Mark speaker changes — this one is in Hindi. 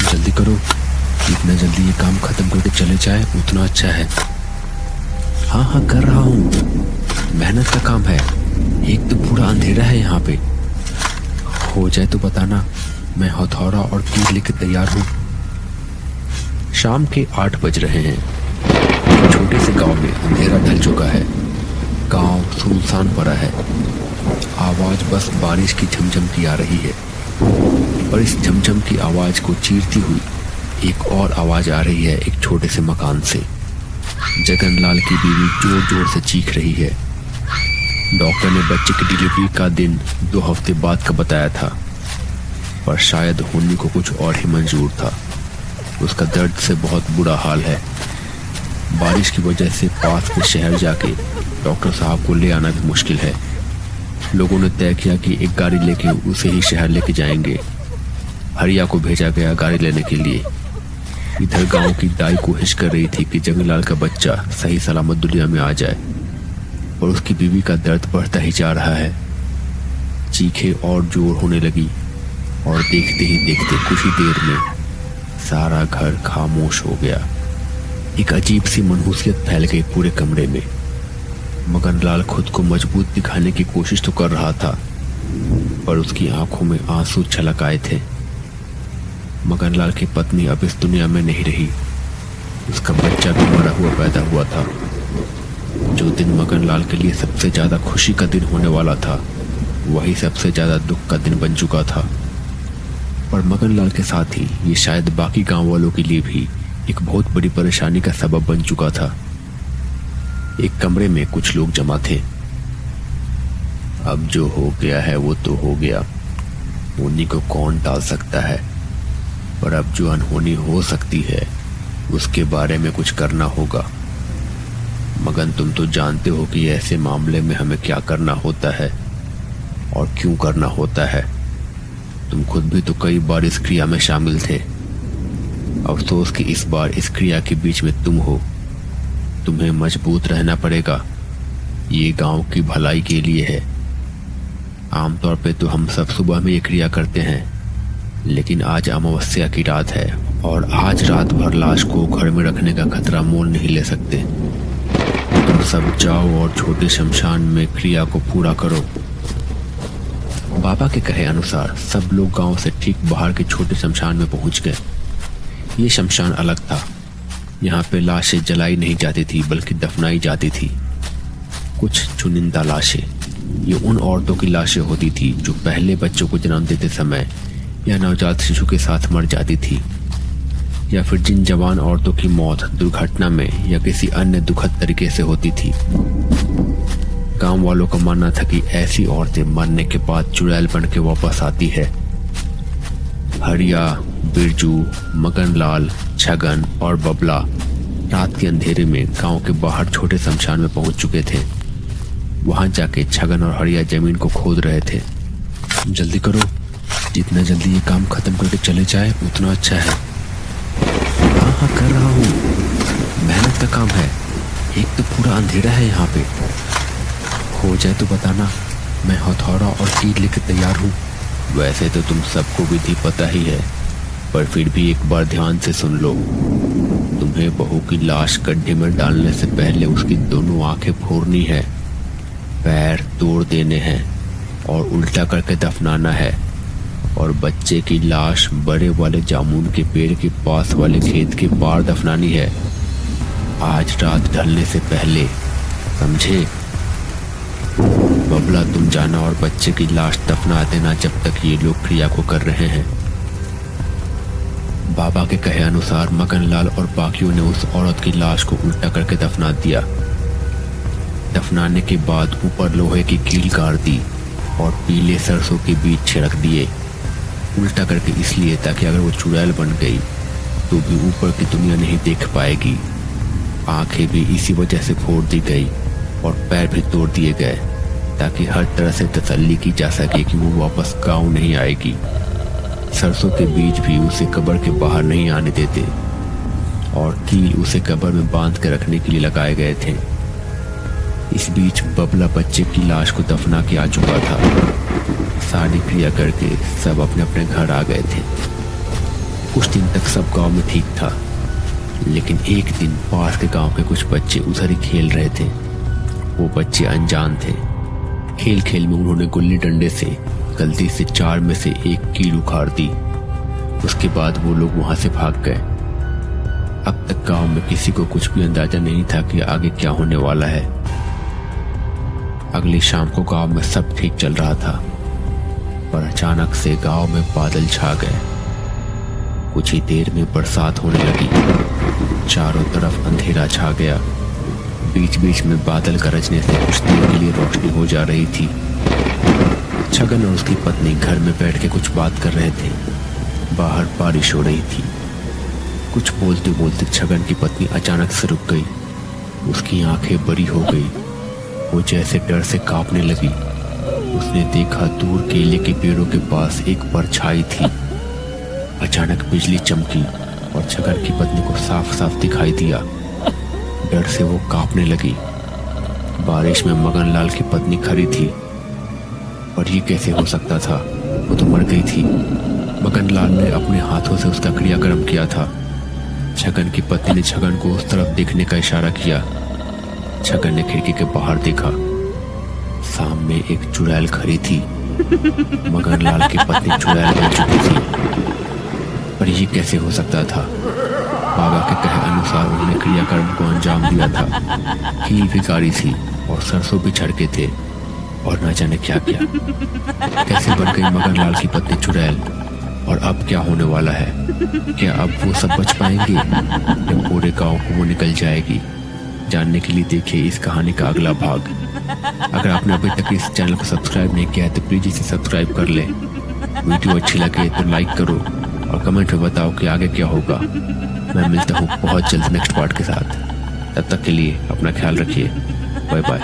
Speaker 1: जल्दी करो, जितना जल्दी ये काम खत्म करके चले जाए उतना अच्छा है। हाँ हाँ कर रहा हूँ, मेहनत का काम है। एक तो पूरा अंधेरा है यहाँ पे। हो जाए तो बताना, मैं हथौड़ा और कील लेकर तैयार हूँ। शाम के 8 बज रहे हैं। एक छोटे से गांव में अंधेरा ढल चुका है। गांव सुनसान पड़ा है। आवाज बस बारिश की झमझम की आ रही है, और इस झमझम की आवाज को चीरती हुई एक और आवाज आ रही है एक छोटे से मकान से। जगनलाल की बीवी जोर जोर से चीख रही है। डॉक्टर ने बच्चे की डिलीवरी का दिन 2 हफ्ते बाद का बताया था, पर शायद होने को कुछ और ही मंजूर था। उसका दर्द से बहुत बुरा हाल है। बारिश की वजह से पास के शहर जाके डॉक्टर साहब को ले आना भी मुश्किल है। लोगों ने तय किया कि एक गाड़ी लेके उसे ही शहर लेके जाएंगे। हरिया को भेजा गया गाड़ी लेने के लिए। इधर गांव की दाई कोशिश कर रही थी कि जगनलाल का बच्चा सही सलामत दुनिया में आ जाए, और उसकी बीवी का दर्द बढ़ता ही जा रहा है। चीखें और जोर होने लगी, और देखते ही देखते कुछ ही देर में सारा घर खामोश हो गया। एक अजीब सी मनहूसियत फैल गई पूरे कमरे में। मगनलाल खुद को मजबूत दिखाने की कोशिश तो कर रहा था, पर उसकी आंखों में आंसू छलक आए थे। मगनलाल की पत्नी अब इस दुनिया में नहीं रही। उसका बच्चा भी मरा हुआ पैदा हुआ था। जो दिन मगनलाल के लिए सबसे ज्यादा खुशी का दिन होने वाला था, वही सबसे ज्यादा दुख का दिन बन चुका था। पर मगनलाल के साथ ही ये शायद बाकी गांव वालों के लिए भी एक बहुत बड़ी परेशानी का सबब बन चुका था। एक कमरे में कुछ लोग जमा थे। अब जो हो गया है वो तो हो गया, उन्हीं को कौन टाल सकता है। पर अब जो अनहोनी हो सकती है उसके बारे में कुछ करना होगा। मगन, तुम तो जानते हो कि ऐसे मामले में हमें क्या करना होता है और क्यों करना होता है। तुम खुद भी तो कई बार इस क्रिया में शामिल थे। अफसोस कि इस बार इस क्रिया के बीच में तुम हो। तुम्हें मजबूत रहना पड़ेगा। ये गांव की भलाई के लिए है। आमतौर पे तो हम सब सुबह में ये क्रिया करते हैं, लेकिन आज अमावस्या की रात है और आज रात भर लाश को घर में रखने का खतरा मोल नहीं ले सकते। तुम सब जाओ और छोटे शमशान में क्रिया को पूरा करो। बाबा के कहे अनुसार सब लोग गांव से ठीक बाहर के छोटे शमशान में पहुंच गए। ये शमशान अलग था। यहाँ पे लाशें जलाई नहीं जाती थी, बल्कि दफनाई जाती थी। कुछ चुनिंदा लाशें, ये उन औरतों की लाशें होती थी जो पहले बच्चों को जन्म देते समय या नवजात शिशु के साथ मर जाती थी, या फिर जिन जवान औरतों की मौत दुर्घटना में या किसी अन्य दुखद तरीके से होती थी। गांव वालों का मानना था कि ऐसी औरतें मरने के बाद चुड़ैल बन के वापस आती है। हरिया, बिरजू, मगनलाल, छगन और बबला रात के अंधेरे में गांव के बाहर छोटे शमशान में पहुंच चुके थे। वहां जाके छगन और हरिया जमीन को खोद रहे थे। जल्दी करो, जितना जल्दी ये काम खत्म करके चले जाए उतना अच्छा है। हाँ हाँ कर रहा हूँ, मेहनत का काम है। एक तो पूरा अंधेरा है यहाँ पे। हो जाए तो बताना, मैं हथौड़ा और कील लेकर तैयार हूँ। वैसे तो तुम सबको विधि पता ही है, पर फिर भी एक बार ध्यान से सुन लो। तुम्हें बहू की लाश गड्ढे में डालने से पहले उसकी दोनों आंखें फोड़नी है, पैर तोड़ देने हैं और उल्टा करके दफनाना है, और बच्चे की लाश बड़े वाले जामुन के पेड़ के पास वाले खेत के पार दफनानी है, आज रात ढलने से पहले, समझे? बबला, तुम जाना और बच्चे की लाश दफना देना जब तक ये लोग क्रिया को कर रहे हैं। बाबा के कहे अनुसार मगनलाल और बाकियों ने उस औरत की लाश को उल्टा करके दफना दिया। दफनाने के बाद ऊपर लोहे की कील गाड़ दी और पीले सरसों के बीज छिड़क दिए। उल्टा करके इसलिए ताकि अगर वो चुड़ैल बन गई तो भी ऊपर की दुनिया नहीं देख पाएगी। आंखें भी इसी वजह से फोड़ दी गई और पैर भी तोड़ दिए गए, ताकि हर तरह से तसल्ली की जा सके कि वो वापस गांव नहीं आएगी। सरसों के बीज भी उसे कब्र के बाहर नहीं आने देते, और कील उसे कब्र में बांध के रखने के लिए लगाए गए थे। इस बीच बबला बच्चे की लाश को दफना के आ चुका था। सारी क्रिया करके सब अपने अपने घर आ गए थे। कुछ दिन तक सब गांव में ठीक था, लेकिन एक दिन पास के गांव के कुछ बच्चे उधर ही खेल रहे थे। वो बच्चे अनजान थे। खेल खेल में उन्होंने गुल्ली डंडे से गलती से 4 में से 1 कील उखाड़ दी। उसके बाद वो लोग वहां से भाग गए। अब तक गांव में किसी को कुछ भी अंदाजा नहीं था कि आगे क्या होने वाला है। अगली शाम को गांव में सब ठीक चल रहा था, पर अचानक से गांव में बादल छा गए। कुछ ही देर में बरसात होने लगी। चारों तरफ अंधेरा छा गया। बीच बीच में बादल गरजने से कुछ देर के लिए रोशनी हो जा रही थी। छगन और उसकी पत्नी घर में बैठ के कुछ बात कर रहे थे। बाहर बारिश हो रही थी। कुछ बोलते बोलते छगन की पत्नी अचानक से रुक गई। उसकी आंखें बड़ी हो गई। वो जैसे डर से कांपने लगी। उसने देखा दूर केले के पेड़ों के पास एक परछाई थी। अचानक बिजली चमकी और छगन की पत्नी को साफ साफ दिखाई दिया। डर से वो कांपने लगी। बारिश में मगनलाल की पत्नी खड़ी थी। और ये कैसे हो सकता था? वो तो मर गई थी। मगनलाल ने अपने हाथों से उसका क्रियाक्रम किया था। छगन की पत्नी ने छगन को उस तरफ देखने का इशारा किया। छगन ने खिड़की के बाहर देखा। सामने एक चुड़ैल खड़ी थी। मगनलाल की पत्नी चुड़ैल बन चुकी थी। पर ये कैसे हो सकता था? बाबा के कहे अनुसार उन्होंने क्रियाक्रम को अंजाम दिया था। कील भी गाड़ी थी और सरसों भी छड़के थे और न जाने क्या क्या। कैसे बन गई मगनलाल की पत्नी चुड़ैल? और अब क्या होने वाला है? क्या अब वो सब बच पाएंगे या पूरे गांव को वो निकल जाएगी? जानने के लिए देखिए इस कहानी का अगला भाग। अगर आपने अभी तक इस चैनल को सब्सक्राइब नहीं किया है तो प्लीज इसे सब्सक्राइब कर ले। वीडियो अच्छी लगे तो लाइक करो और कमेंट में बताओ कि आगे क्या होगा। मैं मिलता हूँ बहुत जल्द नेक्स्ट पार्ट के साथ। तब तक के लिए अपना ख्याल रखिए। Bye bye.